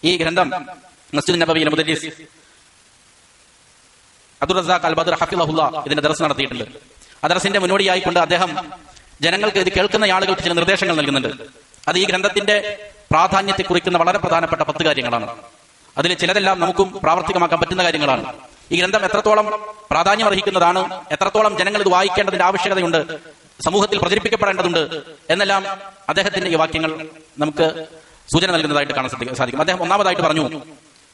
ഈ ഗ്രന്ഥം മസ്ജിദ് നബവിയിലെ മുദരിസ് അബ്ദുർ റസാഖ് അൽ ബദർ ഹഫിളഹുല്ലാ ഇതിന്റെ ദർസ് നടത്തിയിട്ടുണ്ട്. ആ ദർസിന്റെ മുന്നോടിയായിക്കൊണ്ട് അദ്ദേഹം ജനങ്ങൾക്ക് ഇത് കേൾക്കുന്ന ആളുകൾക്ക് ചില നിർദ്ദേശങ്ങൾ നൽകുന്നുണ്ട്. അത് ഈ ഗ്രന്ഥത്തിന്റെ പ്രാധാന്യത്തെ കുറിക്കുന്ന വളരെ പ്രധാനപ്പെട്ട 10 കാര്യങ്ങളാണ്. അതിൽ ചിലതെല്ലാം നമുക്കും പ്രാവർത്തികമാക്കാൻ പറ്റുന്ന കാര്യങ്ങളാണ്. ഈ ഗ്രന്ഥം എത്രത്തോളം പ്രാധാന്യം അർഹിക്കുന്നതാണ്, എത്രത്തോളം ജനങ്ങൾ ഇത് വായിക്കേണ്ടതിന്റെ ആവശ്യകതയുണ്ട്, സമൂഹത്തിൽ പ്രചരിപ്പിക്കപ്പെടേണ്ടതുണ്ട് എന്നെല്ലാം അദ്ദേഹത്തിന്റെ ഈ വാക്യങ്ങൾ നമുക്ക് സൂചന നൽകുന്നതായിട്ട് കാണാൻ സാധിക്കും. അദ്ദേഹം ഒന്നാമതായിട്ട് പറഞ്ഞു,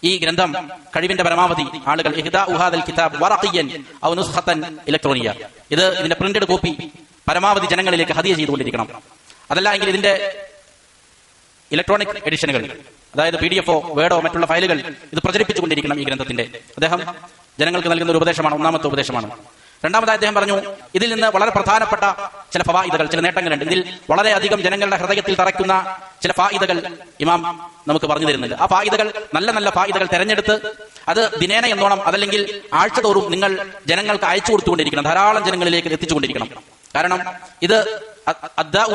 ഈ ഗ്രന്ഥം കഴിവിന്റെ പരമാവധി ആളുകൾ ഇത് ഇതിന്റെ പ്രിന്റഡ് കോപ്പി പരമാവധി ജനങ്ങളിലേക്ക് ഹദിയ ചെയ്തുകൊണ്ടിരിക്കണം. അതല്ല എങ്കിൽ ഇതിന്റെ ഇലക്ട്രോണിക് എഡിഷനുകൾ, അതായത് PDF വേർഡോ മറ്റുള്ള ഫയലുകൾ ഇത് പ്രചരിപ്പിച്ചുകൊണ്ടിരിക്കണം ഈ ഗ്രന്ഥത്തിന്റെ. അദ്ദേഹം ജനങ്ങൾക്ക് നൽകുന്ന ഒരു ഉപദേശമാണ്, ഒന്നാമത്തെ ഉപദേശമാണ്. രണ്ടാമതായി അദ്ദേഹം പറഞ്ഞു, ഇതിൽ നിന്ന് വളരെ പ്രധാനപ്പെട്ട ചില ഫവായിദകൾ, ചില നേട്ടങ്ങളുണ്ട്. ഇതിൽ വളരെയധികം ജനങ്ങളുടെ ഹൃദയത്തിൽ തറയ്ക്കുന്ന ചില ഫായിദകൾ ഇമാം നമുക്ക് പറഞ്ഞു തരുന്നുണ്ട്. ആ ഫായിദകൾ, നല്ല നല്ല ഫായിദകൾ തെരഞ്ഞെടുത്ത് അത് ദിനേന എന്നോണം അതല്ലെങ്കിൽ ആഴ്ചതോറും നിങ്ങൾ ജനങ്ങൾക്ക് അയച്ചു കൊടുത്തുകൊണ്ടിരിക്കണം, ധാരാളം ജനങ്ങളിലേക്ക് എത്തിച്ചുകൊണ്ടിരിക്കണം. കാരണം ഇത് അദ്ദാഉ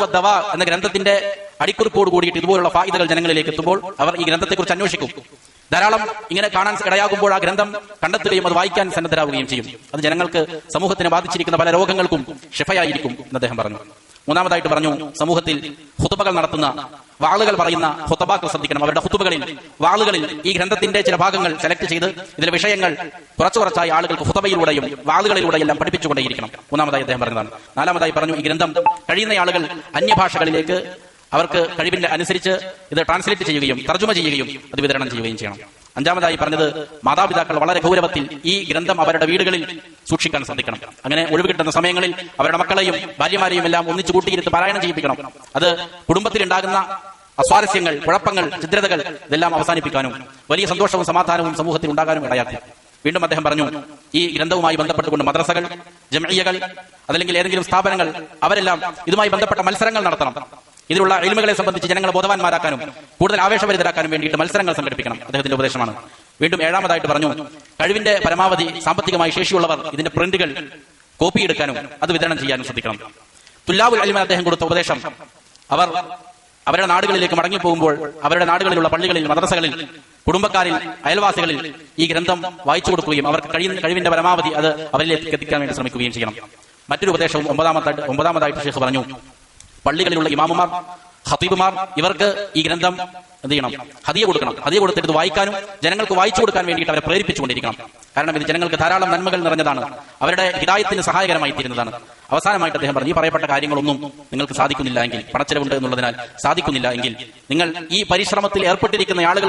എന്ന ഗ്രന്ഥത്തിന്റെ അടിക്കുറിപ്പോട് കൂടിയിട്ട് ഇതുപോലുള്ള ഫായിദകൾ ജനങ്ങളിലേക്ക് എത്തുമ്പോൾ അവർ ഈ ഗ്രന്ഥത്തെക്കുറിച്ച് അന്വേഷിക്കും. ധാരാളം ഇങ്ങനെ കാണാൻ ഇടയാകുമ്പോൾ ആ ഗ്രന്ഥം കണ്ടെത്തുകയും അത് വായിക്കാൻ സന്നദ്ധരാകുകയും ചെയ്യും. അത് ജനങ്ങൾക്ക് സമൂഹത്തിനെ ബാധിച്ചിരിക്കുന്ന പല രോഗങ്ങൾക്കും ഷിഫയായിരിക്കും എന്ന് അദ്ദേഹം പറഞ്ഞു. മൂന്നാമതായിട്ട് പറഞ്ഞു, സമൂഹത്തിൽ ഖുതുബകൾ നടത്തുന്ന, വാളുകൾ പറയുന്ന ഖുതബാക്കൾ ശ്രദ്ധിക്കണം. അവരുടെ ഖുതുബകളിൽ, വാളുകളിൽ ഈ ഗ്രന്ഥത്തിന്റെ ചില ഭാഗങ്ങൾ സെലക്ട് ചെയ്ത് ഇതിലെ വിഷയങ്ങൾ കുറച്ചായി ആളുകൾക്ക് ഖുതബയിലൂടെയും വാളുകളിലൂടെയും എല്ലാം പഠിപ്പിച്ചുകൊണ്ടേയിരിക്കണം. മൂന്നാമതായി അദ്ദേഹം പറഞ്ഞതാണ്. നാലാമതായി പറഞ്ഞു, ഈ ഗ്രന്ഥം കഴിയുന്ന ആളുകൾ അന്യഭാഷകളിലേക്ക് അവർക്ക് കഴിവിന്റെ അനുസരിച്ച് ഇത് ട്രാൻസ്ലേറ്റ് ചെയ്യുകയും തർജ്ജമ ചെയ്യുകയും അത് വിതരണം ചെയ്യുകയും ചെയ്യണം. അഞ്ചാമതായി പറഞ്ഞത്, മാതാപിതാക്കൾ വളരെ ഗൗരവത്തിൽ ഈ ഗ്രന്ഥം അവരുടെ വീടുകളിൽ സൂക്ഷിക്കാൻ ശ്രദ്ധിക്കണം. അങ്ങനെ ഒഴിവ് കിട്ടുന്ന സമയങ്ങളിൽ അവരുടെ മക്കളെയും ഭാര്യമാരെയും എല്ലാം ഒന്നിച്ചു കൂട്ടിയിരുത്ത് പാരായണം ചെയ്യിപ്പിക്കണം. അത് കുടുംബത്തിലുണ്ടാകുന്ന അസ്വാരസ്യങ്ങൾ, കുഴപ്പങ്ങൾ, ഛിദ്രതകൾ ഇതെല്ലാം അവസാനിപ്പിക്കാനും വലിയ സന്തോഷവും സമാധാനവും സമൂഹത്തിൽ ഉണ്ടാകാനും ഇടയാക്കും. വീണ്ടും അദ്ദേഹം പറഞ്ഞു, ഈ ഗ്രന്ഥവുമായി ബന്ധപ്പെട്ടുകൊണ്ട് മദ്രസകൾ, ജംഇയ്യകൾ, അതല്ലെങ്കിൽ ഏതെങ്കിലും സ്ഥാപനങ്ങൾ, അവരെല്ലാം ഇതുമായി ബന്ധപ്പെട്ട മത്സരങ്ങൾ നടത്തണം. ഇതിലുള്ള ഇൽമുകളെ സംബന്ധിച്ച് ജനങ്ങളെ ബോധവാന്മാരാക്കാനും കൂടുതൽ ആവേശഭരിതരാക്കാനും വേണ്ടിയിട്ട് മത്സരങ്ങൾ സംഘടിപ്പിക്കണം. അദ്ദേഹത്തിന്റെ ഉപദേശമാണ്. വീണ്ടും ഏഴാമതായിട്ട് പറഞ്ഞു, കഴിവിന്റെ പരമാവധി സാമ്പത്തികമായി ശേഷിയുള്ളവർ ഇതിന്റെ പ്രിന്റുകൾ കോപ്പി എടുക്കാനും അത് വിതരണം ചെയ്യാനും ശ്രദ്ധിക്കണം. തുല്ലാബുൽ ഇൽമിന് അദ്ദേഹം കൊടുത്ത ഉപദേശം, അവർ അവരുടെ നാടുകളിലേക്ക് മടങ്ങിപ്പോകുമ്പോൾ അവരുടെ നാടുകളിലുള്ള പള്ളികളിൽ, മദ്രസകളിൽ, കുടുംബക്കാരിൽ, അയൽവാസികളിൽ ഈ ഗ്രന്ഥം വായിച്ചു കൊടുക്കുകയും അവർക്ക് കഴിവിന്റെ പരമാവധി അത് അവരിലേക്ക് എത്തിക്കാൻ വേണ്ടി ശ്രമിക്കുകയും ചെയ്യണം. മറ്റൊരു ഉപദേശവും ഒമ്പതാമതായിട്ട് ഷെയ്ഖ് പറഞ്ഞു, പള്ളികളിലുള്ള ഇമാമുമാർ, ഖതീബുമാർ, ഇവർക്ക് ഈ ഗ്രന്ഥം എന്ത് ചെയ്യണം? ഹദിയ കൊടുക്കണം. ഹദിയ കൊടുത്തിട്ട് വായിക്കാനും ജനങ്ങൾക്ക് വായിച്ചു കൊടുക്കാൻ വേണ്ടിയിട്ട് അവരെ പ്രേരിപ്പിച്ചുകൊണ്ടിരിക്കണം. കാരണം ഇത് ജനങ്ങൾക്ക് ധാരാളം നന്മകൾ നിറഞ്ഞതാണ്, അവരുടെ ഹിദായത്തിന് സഹായകരമായി തീരുന്നതാണ്. അവസാനമായിട്ട് അദ്ദേഹം പറഞ്ഞു, ഈ പറയപ്പെട്ട കാര്യങ്ങളൊന്നും നിങ്ങൾക്ക് സാധിക്കുന്നില്ല എങ്കിൽ, പണച്ചെലവുണ്ട് എന്നുള്ളതിനാൽ സാധിക്കുന്നില്ല എങ്കിൽ, നിങ്ങൾ ഈ പരിശ്രമത്തിൽ ഏർപ്പെട്ടിരിക്കുന്ന ആളുകൾ